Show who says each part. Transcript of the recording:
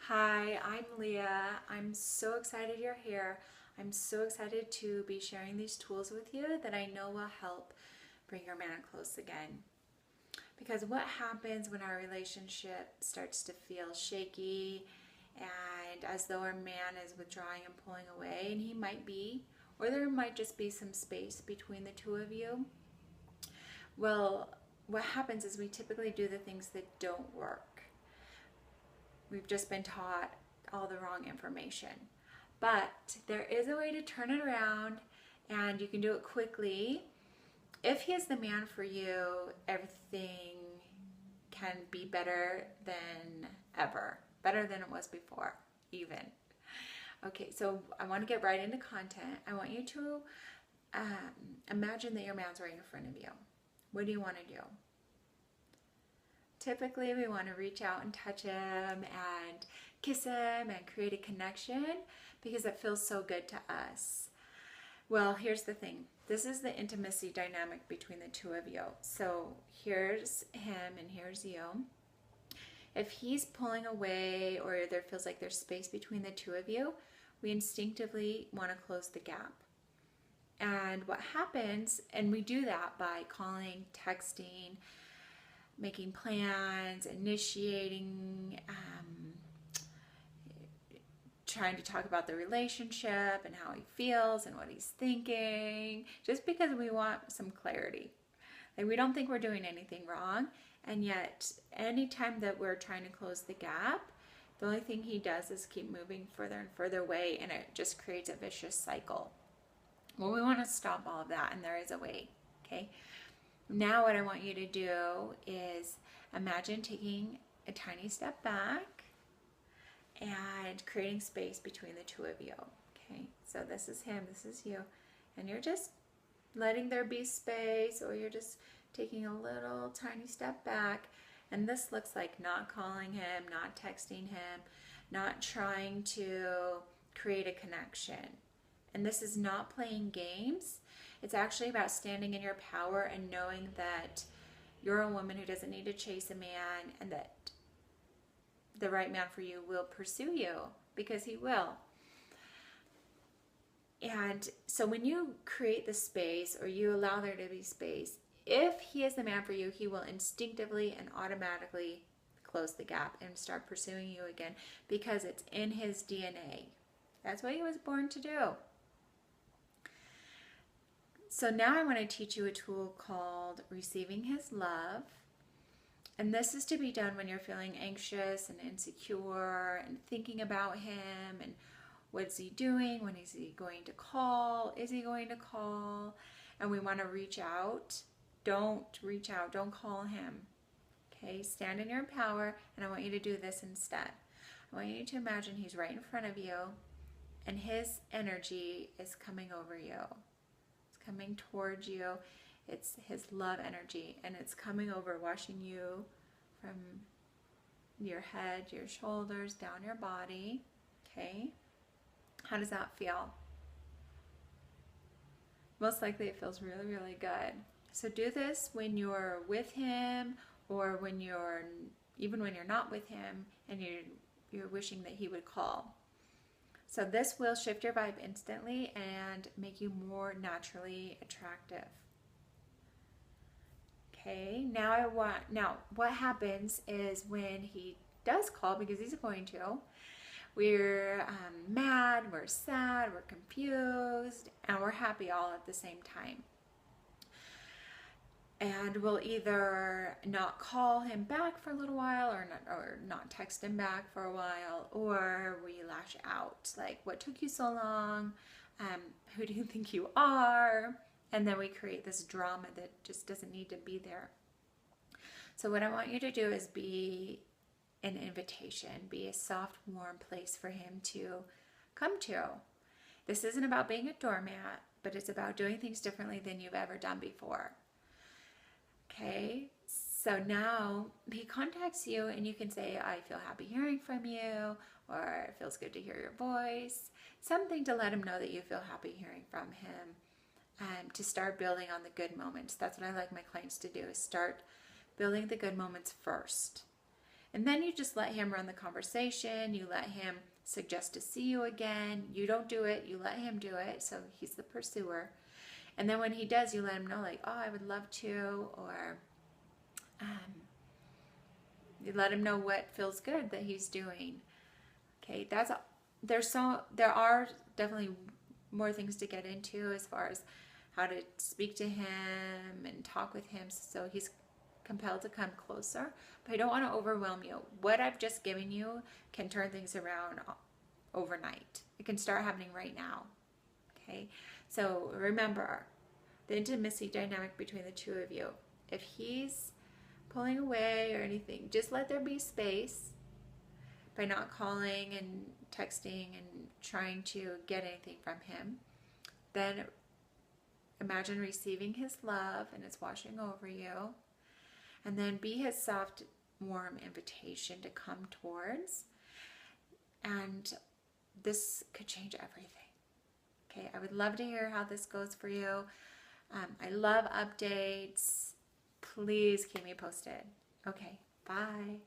Speaker 1: Hi, I'm Leah. I'm so excited you're here. I'm so excited to be sharing these tools with you that I know will help bring your man close again. Because what happens when our relationship starts to feel shaky and as though our man is withdrawing and pulling away, and he might be, or there might just be some space between the two of you? Well, what happens is we typically do the things that don't work. We've just been taught all the wrong information. But there is a way to turn it around, and you can do it quickly. If he is the man for you, everything can be better than ever, better than it was before, even. Okay, so I want to get right into content. I want you to imagine that your man's right in front of you. What do you want to do? Typically, we want to reach out and touch him and kiss him and create a connection because it feels so good to us. Well, here's the thing. This is the intimacy dynamic between the two of you. So here's him and here's you. If he's pulling away or there feels like there's space between the two of you, we instinctively want to close the gap. And what happens, and we do that by calling, texting, making plans, initiating, trying to talk about the relationship and how he feels and what he's thinking, just because we want some clarity. Like, we don't think we're doing anything wrong, and yet anytime that we're trying to close the gap, the only thing he does is keep moving further and further away, and it just creates a vicious cycle. Well, we want to stop all of that, and there is a way, okay? Now what I want you to do is imagine taking a tiny step back and creating space between the two of you. Okay, so this is him, this is you, and you're just letting there be space, or you're just taking a little tiny step back. And this looks like not calling him, not texting him, not trying to create a connection. And this is not playing games. It's actually about standing in your power and knowing that you're a woman who doesn't need to chase a man, and that the right man for you will pursue you, because he will. And so when you create the space, or you allow there to be space, if he is the man for you, he will instinctively and automatically close the gap and start pursuing you again, because it's in his DNA. That's what he was born to do. So now I want to teach you a tool called Receiving His Love. And this is to be done when you're feeling anxious and insecure and thinking about him and what's he doing, when is he going to call, is he going to call, and we want to reach out. Don't reach out, don't call him. Okay, stand in your power, and I want you to do this instead. I want you to imagine he's right in front of you, and his energy is coming over you. It's coming towards you. It's his love energy, and it's coming over, washing you from your head, your shoulders, down your body. Okay? How does that feel? Most likely it feels really, really good. So do this when you're with him, or when you're, even when you're not with him, and you're wishing that he would call. So this will shift your vibe instantly and make you more naturally attractive. Okay, now what happens is when he does call, because he's going to, we're mad, we're sad, we're confused, and we're happy all at the same time. And we'll either not call him back for a little while, or not text him back for a while, or we lash out, like, what took you so long? Who do you think you are? And then we create this drama that just doesn't need to be there. So what I want you to do is be an invitation, be a soft, warm place for him to come to. This isn't about being a doormat, but it's about doing things differently than you've ever done before. Okay, so now he contacts you, and you can say, I feel happy hearing from you, or it feels good to hear your voice. Something to let him know that you feel happy hearing from him. To start building on the good moments. That's what I like my clients to do, is start building the good moments first. And then you just let him run the conversation. You let him suggest to see you again. You don't do it. You let him do it. So he's the pursuer. And then when he does, you let him know, like, oh, I would love to, or you let him know what feels good that he's doing. Okay, there are definitely more things to get into as far as how to speak to him and talk with him so he's compelled to come closer. But I don't want to overwhelm you. What I've just given you can turn things around overnight. It can start happening right now. Okay, so remember the intimacy dynamic between the two of you. If he's pulling away or anything, just let there be space by not calling and texting and trying to get anything from him. Then imagine receiving his love and it's washing over you. And then be his soft, warm invitation to come towards. And this could change everything. Okay, I would love to hear how this goes for you. I love updates. Please keep me posted. Okay, bye.